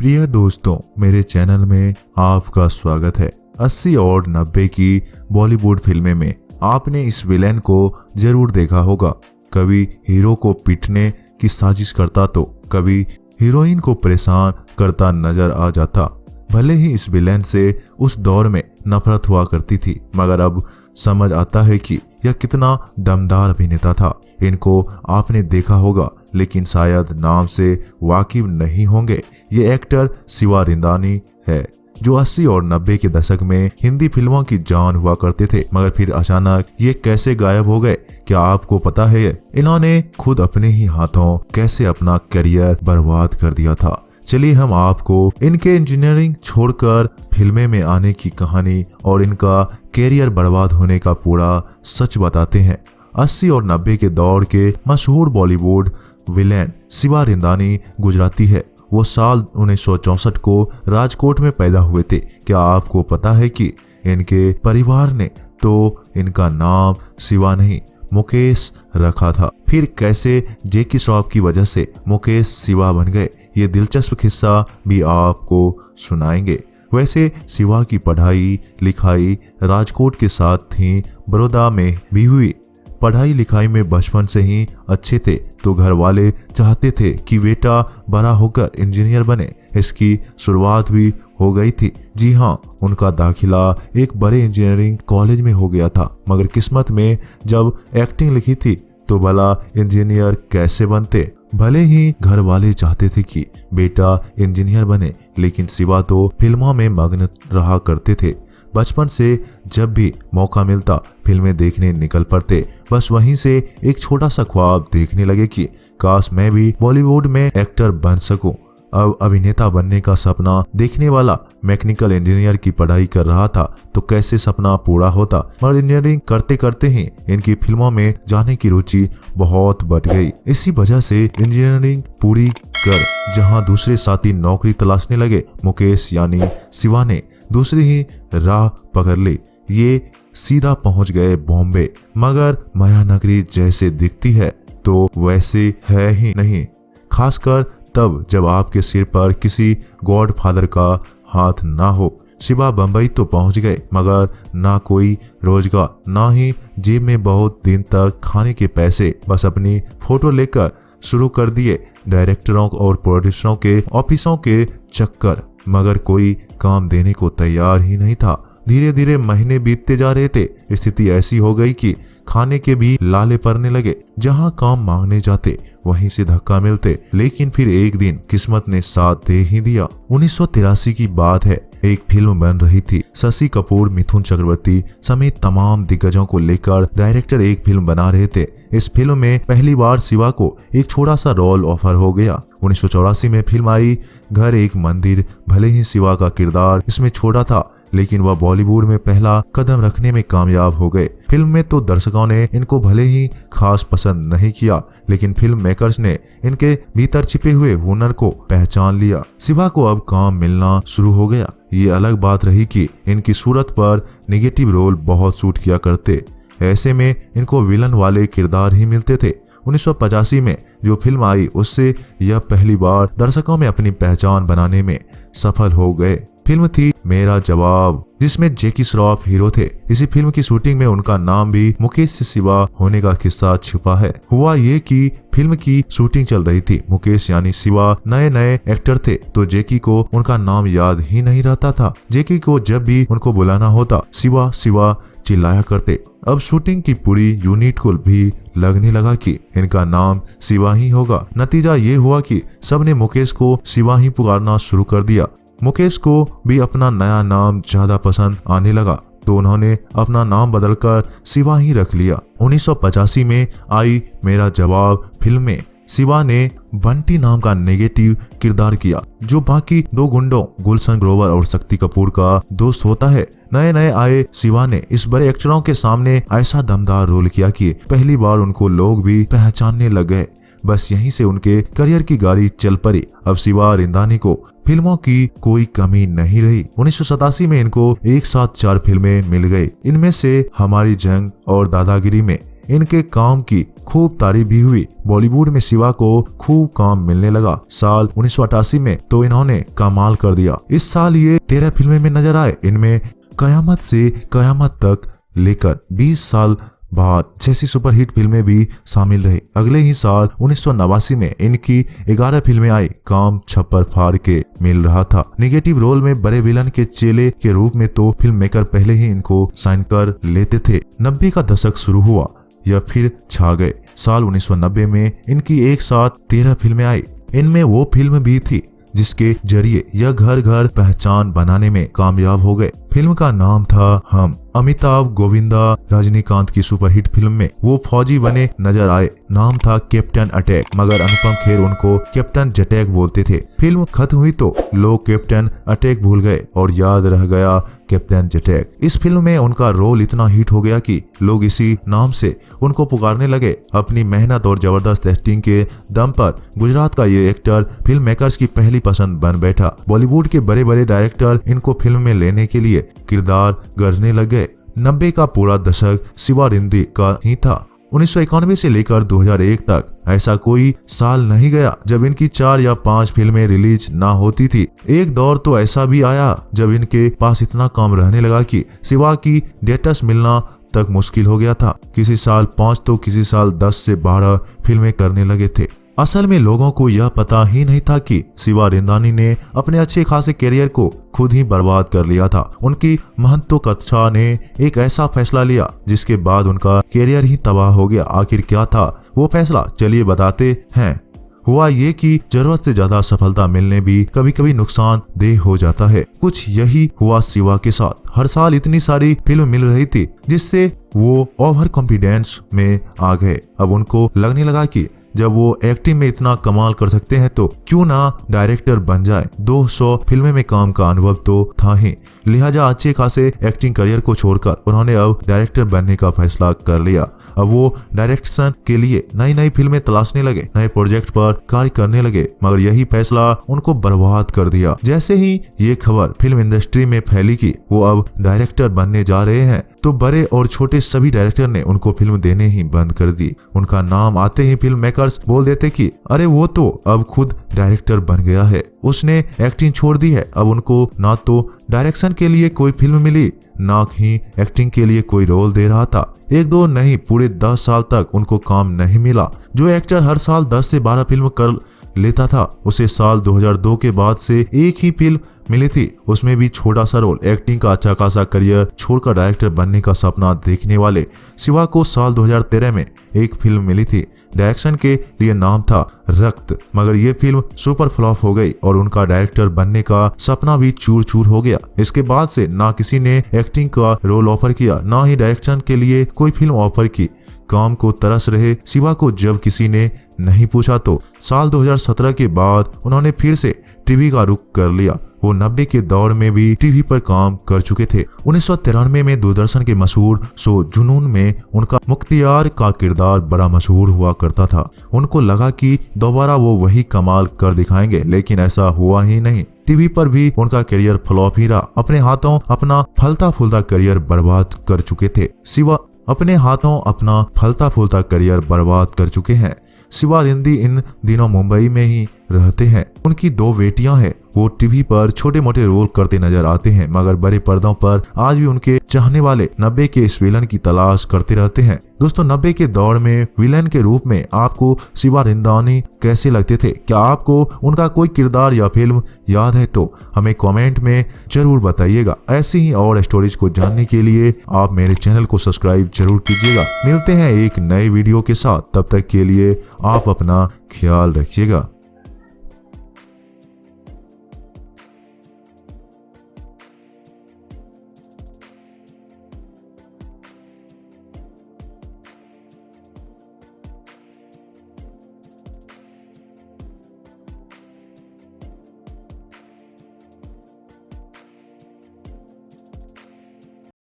प्रिय दोस्तों, मेरे चैनल में आपका स्वागत है। 80 और 90 की बॉलीवुड फिल्में में आपने इस विलेन को जरूर देखा होगा। कभी हीरो को पीटने की साजिश करता तो कभी हीरोइन को परेशान करता नजर आ जाता। भले ही इस विलेन से उस दौर में नफरत हुआ करती थी, मगर अब समझ आता है कि यह कितना दमदार अभिनेता था। इनको आपने देखा होगा, लेकिन शायद नाम से वाकिफ नहीं होंगे। ये एक्टर शिवा रिंदानी है, जो 80 और 90 के दशक में हिंदी फिल्मों की जान हुआ करते थे, मगर फिर अचानक ये कैसे गायब हो गए, क्या आपको पता है? इन्होंने खुद अपने ही हाथों कैसे अपना करियर बर्बाद कर दिया था। चलिए हम आपको इनके इंजीनियरिंग छोड़कर फिल्में में आने की कहानी और इनका कैरियर बर्बाद होने का पूरा सच बताते हैं। 80 और 90 के दौर के मशहूर बॉलीवुड विलेन शिवा रिंदानी गुजराती है। वो साल 1964 को राजकोट में पैदा हुए थे। क्या आपको पता है कि इनके परिवार ने तो इनका नाम शिवा नहीं मुकेश रखा था। फिर कैसे जैकी श्रॉफ की वजह से मुकेश शिवा बन गए, ये दिलचस्प किस्सा भी आपको सुनाएंगे। वैसे शिवा की पढ़ाई लिखाई राजकोट के साथ थी, बड़ौदा में भी हुई। पढ़ाई लिखाई में बचपन से ही अच्छे थे, तो घर वाले चाहते थे कि बेटा बड़ा होकर इंजीनियर बने। इसकी शुरुआत भी हो गई थी। जी हाँ, उनका दाखिला एक बड़े इंजीनियरिंग कॉलेज में हो गया था, मगर किस्मत में जब एक्टिंग लिखी थी तो भला इंजीनियर कैसे बनते। भले ही घर वाले चाहते थे कि बेटा इंजीनियर बने, लेकिन शिवा तो फिल्मों में मग्न रहा करते थे। बचपन से जब भी मौका मिलता फिल्में देखने निकल पड़ते। बस वहीं से एक छोटा सा ख्वाब देखने लगे कि काश मैं भी बॉलीवुड में एक्टर बन सकूं। अब अभिनेता बनने का सपना देखने वाला मैकेनिकल इंजीनियर की पढ़ाई कर रहा था, तो कैसे सपना पूरा होता। मगर इंजीनियरिंग करते करते ही इनकी फिल्मों में जाने की रुचि बहुत बढ़ गई। इसी वजह से इंजीनियरिंग पूरी कर जहां दूसरे साथी नौकरी तलाशने लगे, मुकेश यानी शिवा ने दूसरी ही राह पकड़ ली। ये सीधा पहुंच गए बॉम्बे। मगर माया नगरी जैसे दिखती है तो वैसे है ही नहीं, खासकर तब जब आपके सिर पर किसी गॉडफादर का हाथ ना हो। शिवा बंबई तो पहुंच गए, मगर ना कोई रोजगार, ना ही जेब में बहुत दिन तक खाने के पैसे। बस अपनी फोटो लेकर शुरू कर दिए डायरेक्टरों और प्रोड्यूसरों के ऑफिसों के चक्कर, मगर कोई काम देने को तैयार ही नहीं था। धीरे धीरे महीने बीतते जा रहे थे। स्थिति ऐसी हो गई कि खाने के भी लाले पड़ने लगे। जहां काम मांगने जाते वहीं से धक्का मिलते। लेकिन फिर एक दिन किस्मत ने साथ दे ही दिया। 1983 की बात है। एक फिल्म बन रही थी। शशि कपूर, मिथुन चक्रवर्ती समेत तमाम दिग्गजों को लेकर डायरेक्टर एक फिल्म बना रहे थे। इस फिल्म में पहली बार शिवा को एक छोटा सा रोल ऑफर हो गया। 1984 में फिल्म आई घर एक मंदिर। भले ही शिवा का किरदार इसमें छोटा था, लेकिन वह बॉलीवुड में पहला कदम रखने में कामयाब हो गए। फिल्म में तो दर्शकों ने इनको भले ही खास पसंद नहीं किया, लेकिन फिल्म मेकर्स ने इनके भीतर छिपे हुए हुनर को पहचान लिया। शिवा को अब काम मिलना शुरू हो गया। ये अलग बात रही कि इनकी सूरत पर नेगेटिव रोल बहुत सूट किया करते। ऐसे में इनको विलन वाले किरदार ही मिलते थे। 1985 में जो फिल्म आई, उससे यह पहली बार दर्शकों में अपनी पहचान बनाने में सफल हो गए। फिल्म थी मेरा जवाब, जिसमें जैकी श्रॉफ हीरो थे। इसी फिल्म की शूटिंग में उनका नाम भी मुकेश से शिवा होने का किस्सा छुपा है। हुआ ये कि फिल्म की शूटिंग चल रही थी। मुकेश यानी शिवा नए नए एक्टर थे, तो जैकी को उनका नाम याद ही नहीं रहता था। जैकी को जब भी उनको बुलाना होता, शिवा शिवा चिल्लाया करते। अब शूटिंग की पूरी यूनिट को भी लगने लगा कि इनका नाम शिवा ही होगा। नतीजा ये हुआ कि सबने मुकेश को शिवा ही पुकारना शुरू कर दिया। मुकेश को भी अपना नया नाम ज्यादा पसंद आने लगा, तो उन्होंने अपना नाम बदलकर शिवा ही रख लिया। 1985 में आई मेरा जवाब फिल्म में शिवा ने बंटी नाम का नेगेटिव किरदार किया, जो बाकी दो गुंडों गुलशन ग्रोवर और शक्ति कपूर का दोस्त होता है। नए नए आए शिवा ने इस बड़े एक्टरों के सामने ऐसा दमदार रोल किया कि पहली बार उनको लोग भी पहचानने लग गए। बस यहीं से उनके करियर की गाड़ी चल पड़ी। अब शिवा रिंदानी को फिल्मों की कोई कमी नहीं रही। 1987 में इनको एक साथ 4 फिल्में मिल गई। इनमें से हमारी जंग और दादागिरी में इनके काम की खूब तारीफ भी हुई। बॉलीवुड में शिवा को खूब काम मिलने लगा। साल 1988 में तो इन्होंने कमाल कर दिया। इस साल ये 13 फिल्में में नजर आए। इनमें कयामत से कयामत तक लेकर 20 साल बाद जैसी सुपरहिट फिल्में भी शामिल रही। अगले ही साल 1989 में इनकी 11 फिल्में आई। काम छप्पर फाड़ के मिल रहा था। निगेटिव रोल में बड़े विलन के चेले के रूप में तो फिल्म मेकर पहले ही इनको साइन कर लेते थे। 90 का दशक शुरू हुआ, यह फिर छा गए। साल 1990 में इनकी एक साथ 13 फिल्में आई। इनमें वो फिल्म भी थी जिसके जरिए यह घर घर पहचान बनाने में कामयाब हो गए। फिल्म का नाम था हम। अमिताभ गोविंदा रजनीकांत की सुपरहिट फिल्म में वो फौजी बने नजर आए। नाम था कैप्टन अटैक, मगर अनुपम खेर उनको कैप्टन जटैक बोलते थे। फिल्म खत्म हुई तो लोग कैप्टन अटैक भूल गए और याद रह गया कैप्टन जटैक। इस फिल्म में उनका रोल इतना हिट हो गया कि लोग इसी नाम से उनको पुकारने लगे। अपनी मेहनत और जबरदस्त एक्टिंग के दम पर गुजरात का ये एक्टर फिल्म मेकर्स की पहली पसंद बन बैठा। बॉलीवुड के बड़े बड़े डायरेक्टर इनको फिल्म में लेने के लिए किरदार गढ़ने लगे। 90 का पूरा दशक शिवा रिंदी का ही था। 1991 से लेकर 2001 तक ऐसा कोई साल नहीं गया जब इनकी 4 या 5 फिल्में रिलीज ना होती थी। एक दौर तो ऐसा भी आया जब इनके पास इतना काम रहने लगा कि शिवा की डेट्स मिलना तक मुश्किल हो गया था। किसी साल 5 तो किसी साल 10 से 12 फिल्में करने लगे थे। असल में लोगों को यह पता ही नहीं था कि शिवा रिंदानी ने अपने अच्छे खासे करियर को खुद ही बर्बाद कर लिया था। उनकी महत्वाकांक्षा ने एक ऐसा फैसला लिया जिसके बाद उनका करियर ही तबाह हो गया। आखिर क्या था वो फैसला, चलिए बताते हैं। हुआ ये कि जरूरत से ज्यादा सफलता मिलने भी कभी कभी नुकसानदेह हो जाता है। कुछ यही हुआ शिवा के साथ। हर साल इतनी सारी फिल्म मिल रही थी जिससे वो ओवर कॉन्फिडेंस में आ गए। अब उनको लगने लगा कि जब वो एक्टिंग में इतना कमाल कर सकते हैं तो क्यों ना डायरेक्टर बन जाए। 200 फिल्में में काम का अनुभव तो था ही, लिहाजा अच्छे खासे एक्टिंग करियर को छोड़कर उन्होंने अब डायरेक्टर बनने का फैसला कर लिया। अब वो डायरेक्शन के लिए नई नई फिल्में तलाशने लगे, नए प्रोजेक्ट पर कार्य करने लगे, मगर यही फैसला उनको बर्बाद कर दिया। जैसे ही ये खबर फिल्म इंडस्ट्री में फैली कि वो अब डायरेक्टर बनने जा रहे हैं तो बड़े और छोटे सभी डायरेक्टर ने उनको फिल्म देने ही बंद कर दी। उनका नाम आते ही फिल्म मेकर्स बोल देते कि अरे वो तो अब खुद डायरेक्टर बन गया है, उसने एक्टिंग छोड़ दी है। अब उनको ना तो डायरेक्शन के लिए कोई फिल्म मिली, ना ही एक्टिंग के लिए कोई रोल दे रहा था। 1-2 नहीं, पूरे 10 साल तक उनको काम नहीं मिला। जो एक्टर हर साल 10 से 12 फिल्म कर लेता था उसे साल 2002 के बाद से एक ही फिल्म मिली थी, उसमें भी छोटा सा रोल। एक्टिंग का अच्छा खासा करियर छोड़कर डायरेक्टर बनने का सपना देखने वाले शिवा को साल 2013 में एक फिल्म मिली थी। डायरेक्शन के लिए नाम था रक्त, मगर ये फिल्म सुपर फ्लॉप हो गई और उनका डायरेक्टर बनने का सपना भी चूर चूर हो गया। इसके बाद से ना किसी ने एक्टिंग का रोल ऑफर किया, ना ही डायरेक्शन के लिए कोई फिल्म ऑफर की। काम को तरस रहे शिवा को जब किसी ने नहीं पूछा तो साल 2017 के बाद उन्होंने फिर से टीवी का रुख कर लिया। वो 90 के दौर में भी टीवी पर काम कर चुके थे। 1993 में दूरदर्शन के मशहूर शो जुनून में उनका मुख्तियार का किरदार बड़ा मशहूर हुआ करता था। उनको लगा कि दोबारा वो वही कमाल कर दिखाएंगे, लेकिन ऐसा हुआ ही नहीं। टीवी पर भी उनका करियर फ्लॉप ही रहा। अपने हाथों अपना फलता फूलता करियर बर्बाद कर चुके थे। शिवा अपने हाथों अपना फलता फूलता करियर बर्बाद कर चुके हैं। शिवा रिंदी इन दिनों मुंबई में ही रहते हैं। उनकी 2 बेटियां हैं। वो टीवी पर छोटे मोटे रोल करते नजर आते हैं, मगर बड़े पर्दों पर आज भी उनके चाहने वाले 90 के इस विलन की तलाश करते रहते हैं। दोस्तों, 90 के दौर में विलन के रूप में आपको शिवा रिंदानी कैसे लगते थे? क्या आपको उनका कोई किरदार या फिल्म याद है तो हमें कमेंट में जरूर बताइएगा। ऐसी ही और स्टोरीज को जानने के लिए आप मेरे चैनल को सब्सक्राइब जरूर कीजिएगा। मिलते हैं एक नए वीडियो के साथ, तब तक के लिए आप अपना ख्याल रखिएगा।